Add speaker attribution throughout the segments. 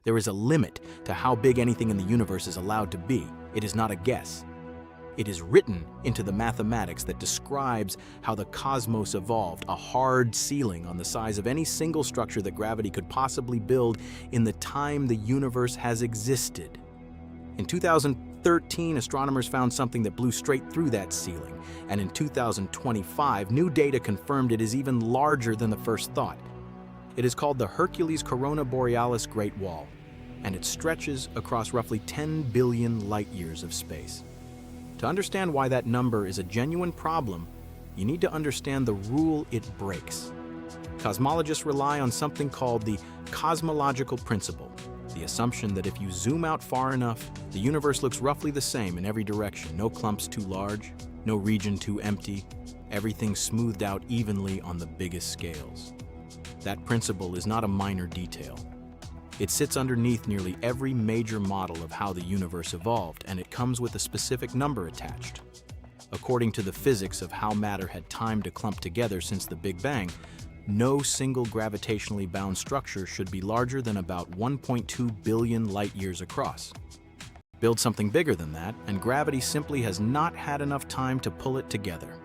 Speaker 1: There is a limit to how big anything in the universe is allowed to be. It is not a guess. It is written into the mathematics that describes how the cosmos evolved, a hard ceiling on the size of any single structure that gravity could possibly build in the time the universe has existed. In 2013, astronomers found something that blew straight through that ceiling, and in 2025, new data confirmed it is even larger than the first thought. It is called the Hercules-Corona Borealis Great Wall, and it stretches across roughly 10 billion light-years of space. To understand why that number is a genuine problem, you need to understand the rule it breaks. Cosmologists rely on something called the cosmological principle, the assumption that if you zoom out far enough, the universe looks roughly the same in every direction. No clumps too large, no region too empty, everything smoothed out evenly on the biggest scales. That principle is not a minor detail. It sits underneath nearly every major model of how the universe evolved, and it comes with a specific number attached. According to the physics of how matter had time to clump together since the Big Bang, no single gravitationally bound structure should be larger than about 1.2 billion light-years across. Build something bigger than that, and gravity simply has not had enough time to pull it together.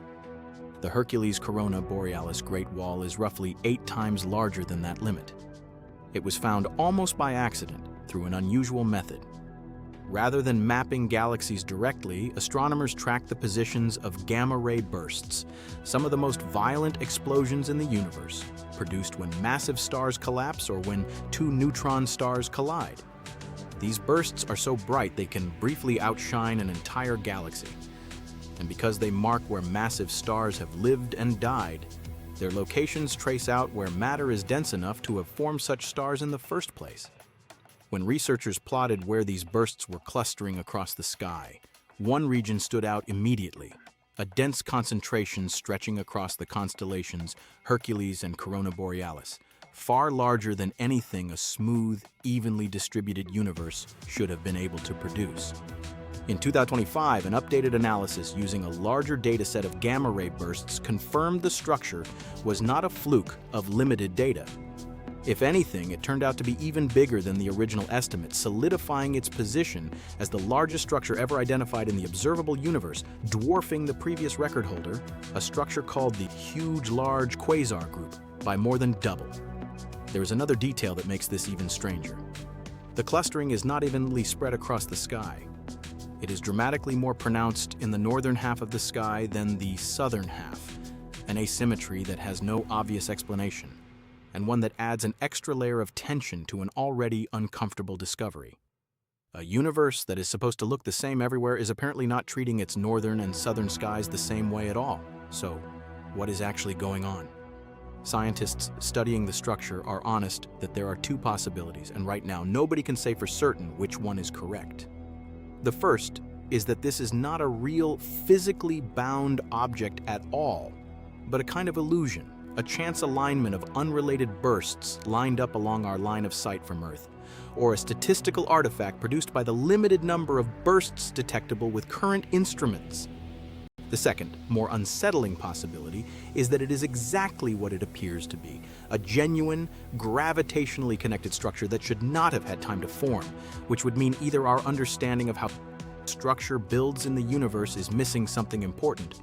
Speaker 1: The Hercules-Corona Borealis Great Wall is roughly 8 times larger than that limit. It was found almost by accident through an unusual method. Rather than mapping galaxies directly, astronomers tracked the positions of gamma-ray bursts, some of the most violent explosions in the universe, produced when massive stars collapse or when 2 neutron stars collide. These bursts are so bright they can briefly outshine an entire galaxy. And because they mark where massive stars have lived and died, their locations trace out where matter is dense enough to have formed such stars in the first place. When researchers plotted where these bursts were clustering across the sky, one region stood out immediately, a dense concentration stretching across the constellations Hercules and Corona Borealis, far larger than anything a smooth, evenly distributed universe should have been able to produce. In 2025, an updated analysis using a larger dataset of gamma-ray bursts confirmed the structure was not a fluke of limited data. If anything, it turned out to be even bigger than the original estimate, solidifying its position as the largest structure ever identified in the observable universe, dwarfing the previous record holder, a structure called the Huge Large Quasar Group, by more than double. There is another detail that makes this even stranger. The clustering is not evenly spread across the sky. It is dramatically more pronounced in the northern half of the sky than the southern half, an asymmetry that has no obvious explanation, and one that adds an extra layer of tension to an already uncomfortable discovery. A universe that is supposed to look the same everywhere is apparently not treating its northern and southern skies the same way at all. So, what is actually going on? Scientists studying the structure are honest that there are 2 possibilities, and right now nobody can say for certain which one is correct. The first is that this is not a real physically bound object at all, but a kind of illusion, a chance alignment of unrelated bursts lined up along our line of sight from Earth, or a statistical artifact produced by the limited number of bursts detectable with current instruments. The second, more unsettling possibility is that it is exactly what it appears to be, a genuine, gravitationally connected structure that should not have had time to form, which would mean either our understanding of how structure builds in the universe is missing something important,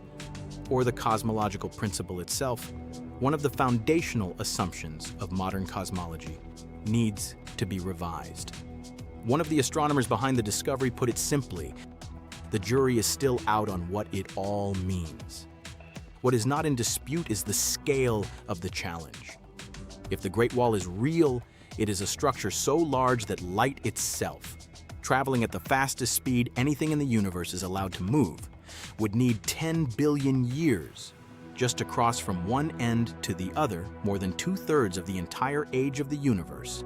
Speaker 1: or the cosmological principle itself, one of the foundational assumptions of modern cosmology, needs to be revised. One of the astronomers behind the discovery put it simply: the jury is still out on what it all means. What is not in dispute is the scale of the challenge. If the Great Wall is real, it is a structure so large that light itself, traveling at the fastest speed anything in the universe is allowed to move, would need 10 billion years just to cross from one end to the other, more than 2/3 of the entire age of the universe,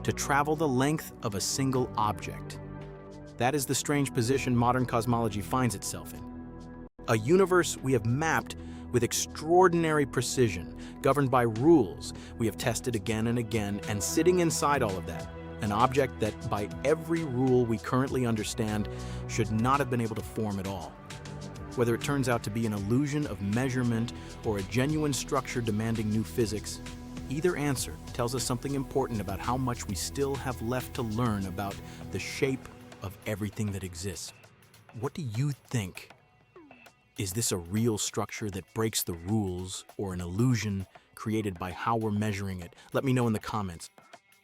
Speaker 1: to travel the length of a single object. That is the strange position modern cosmology finds itself in. A universe we have mapped with extraordinary precision, governed by rules we have tested again and again, and sitting inside all of that, an object that, by every rule we currently understand, should not have been able to form at all. Whether it turns out to be an illusion of measurement or a genuine structure demanding new physics, Either answer tells us something important about how much we still have left to learn about the shape of everything that exists. What do you think? Is this a real structure that breaks the rules, or an illusion created by how we're measuring it? Let me know in the comments.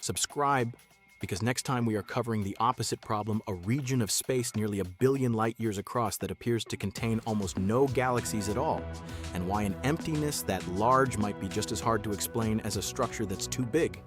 Speaker 1: Subscribe, because next time we are covering the opposite problem, a region of space nearly 1 billion light years across that appears to contain almost no galaxies at all, and why an emptiness that large might be just as hard to explain as a structure that's too big.